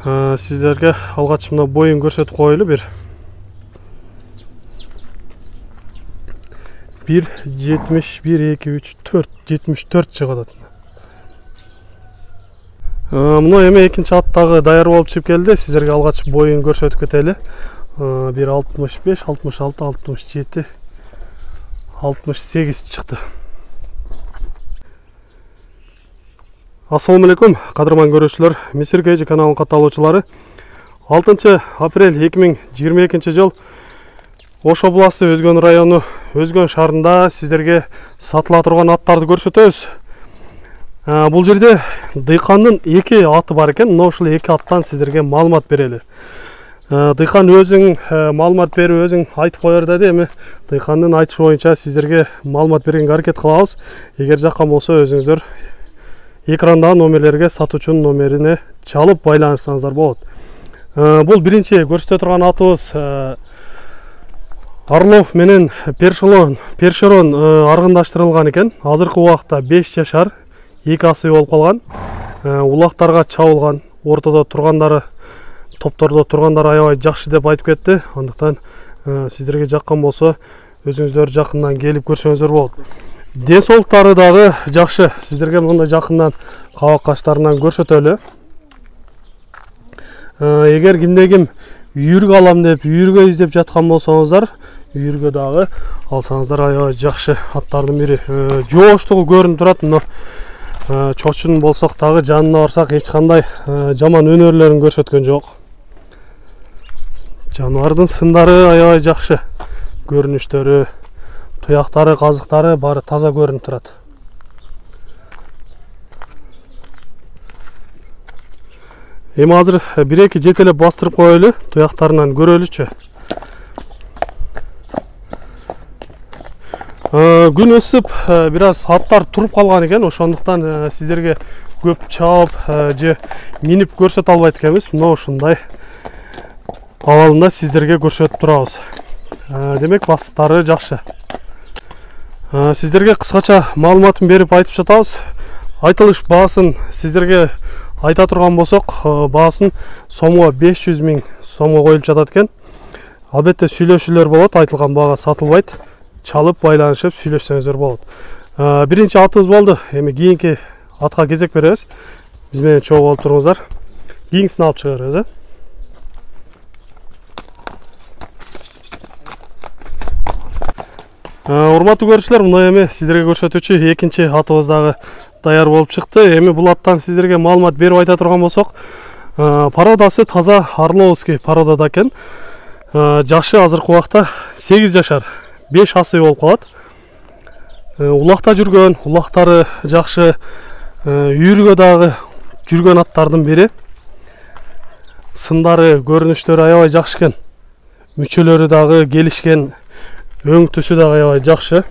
Сіздерге алгач мына бойын көрсөтүп коелу. 1.70, 1, 2, 3, 4, 74 чыгат. Мына эми экинчи аттагы даяр болуп чыгып келди. Сіздерге алгач бойын көрсөтүп кетели. 1.65, 66, 67, 68 чыкты. Assalamu alaikum, qadırman görüşçüler. Misir Keyci kanalının kataloğçuları. 6 aprel 2022 жыл Ош обласы Өзгөн району Өзгөн шаарында сіздерге сатыла турган аттарды көрсөтөбүз. Бул жерде дыйкандын 2 аты бар экен. Мына ушул 2 аттан сіздерге маалымат берели. Дыйкан өзүң маалымат берип, өзүң айтып коер деди. Эми дыйкандын айтышы боюнча сіздерге маалымат бергенге аракет кылабыз. Эгер жаккан болсо өзүңүздөр экрандагы номерлерге сатуучунун номерине чалып байланышсаңыздар болот. Бул биринчи көрсөтө турган атыбыз Орлов менен Першерон аргындаштырылган экен. Азыркы убакта 5 жашар 2 асы болуп калган. Улактарга чабылган, ортодо тургандары, топтордо тургандары аябай жакшы деп айтып кетти. Андыктан сиздерге жаккан болсо өзүңүздөр жакындан келип көрсөңүздөр болот. Денсаулыктары дагы жакшы. Сиздерге мындай жакындан кабак каштарынан көрсөтөлү. Эгер кимде-ким үйүргө алам деп, үйүргө издеп жаткан болсоңуздар, үйүргө дагы алсаңыздар аябай жакшы аттардын бири. Жооштугу көрүнүп турат. Мына чочун болсок дагы жанына барсак эч кандай жаман өнөрлөрүн көрсөткөн жок. Жаныбардын сындары аябай жакшы. Көрүнүштөрү, туяктары, казыктары бары таза көрүнүп турат. Эми азыр 1-2 жетелеп бастырып коелу, туяктарынан көрөлүчү. Күн өсүп, бир аз аттар туруп калган экен, ошондуктан сиздерге көп чаап же минип көрсөтө албайт экенбиз. Мына ушундай абалында сиздерге көрсөтүп турабыз. Демек, бастыктары жакшы. Сиздерге кыскача маалыматын берип айтып жатабыз. Айтылыш баасын сиздерге айта турган болсок, баасын сомго 500 000 сомго коюлуп жатат экен. Албетте сүйлөшүүлөр болот, айтылган баага сатылбайт. Чалып байланышып сүйлөшсөңүздөр болот. Биринчи атыбыз болду. Эми кийинки атка кезек беребиз. Биз менен чогуу болуп туруңуздар. Кийинкисин алып чыгарабыз. Урматтуу көрүүчүлөр, мына эми сиздерге көрсөтүүчү экинчи атыбыз дагы даяр болуп чыкты. Эми бул аттан сиздерге маалымат берип айта турган болсок, породасы таза Орловский породада экен. Жашы азыркы убакта 8 жашар, 5 асы болуп калат. Улакта жүргөн, улактары жакшы, үйүргө дагы жүргөн аттардын бири. Сындары, көрүнүштөрү аябай жакшы экен. Мүчөлөрү дагы келишкен. Өң түсү дагы аябай жакшы.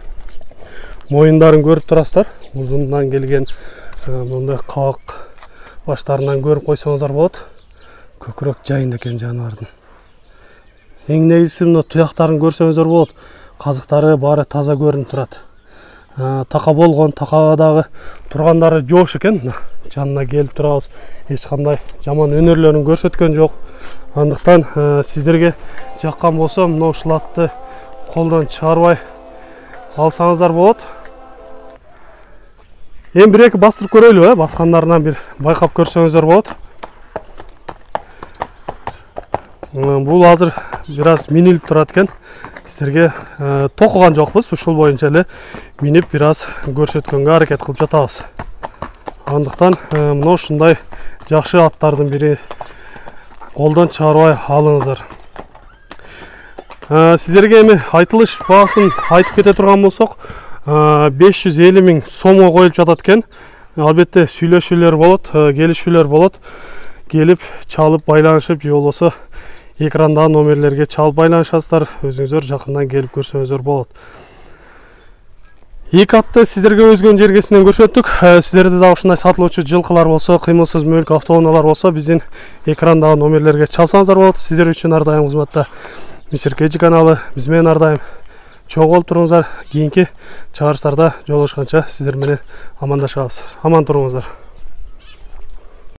Моюндарын көрүп турасыздар. Узундан келген мындай кабак баштарынан көрүп койсоңуздар болот. Көкүрөк жайында экен жаныбардын. Эң негизгиси мына туяктарын көрсөңүздөр болот. Казыктары баары таза көрүнүп турат. Така болгон, такага дагы тургандары жоош экен. Жанына келип турабыз. Эч кандай жаман өнөрлөрүн көрсөткөн жок. Андыктан сиздерге жаккан болсо, мына ушул атты колдон чыгарбай алсаңыздар болот. Эми 1-2 бастырып көрөлү, баскандарынан бир байкап көрсөңүздөр болот. Бул азыр бир аз минилип турат экен. Сиздерге токуган жокпуз, ушул боюнча эле минип бир аз көрсөткөнгө аракет кылып жатабыз. Андыктан мына ушундай жакшы аттардын бири колдон чыгарбай алыңыздар. Сиздерге эми айтылыш баасын айтып кете турган болсок, 550 000 сомго коюлуп жатат экен. Албетте сүйлөшүүлөр болот, келишүүлөр болот. Келип, чалып байланышып, же болбосо экрандагы номерлерге чалып байланышасыздар. Өзүңүздөр жакындан келип көрсөңүздөр болот. Эки атты сиздерге Өзгөн жергесинен көрсөттүк. Сиздерде дагы ушундай сатылуучу жылкылар болсо, кыймылсыз мүлк, автоунаалар болсо, биздин экрандагы номерлерге чалсаңыздар болот. Сиздер үчүн ар дайым кызматта Misir Keyci каналы. Биз менен ар дайым чогуу болуп туруңуздар. Кийинки чыгарыштарда жолугушканча сиздер менен амандашабыз. Аман туруңуздар.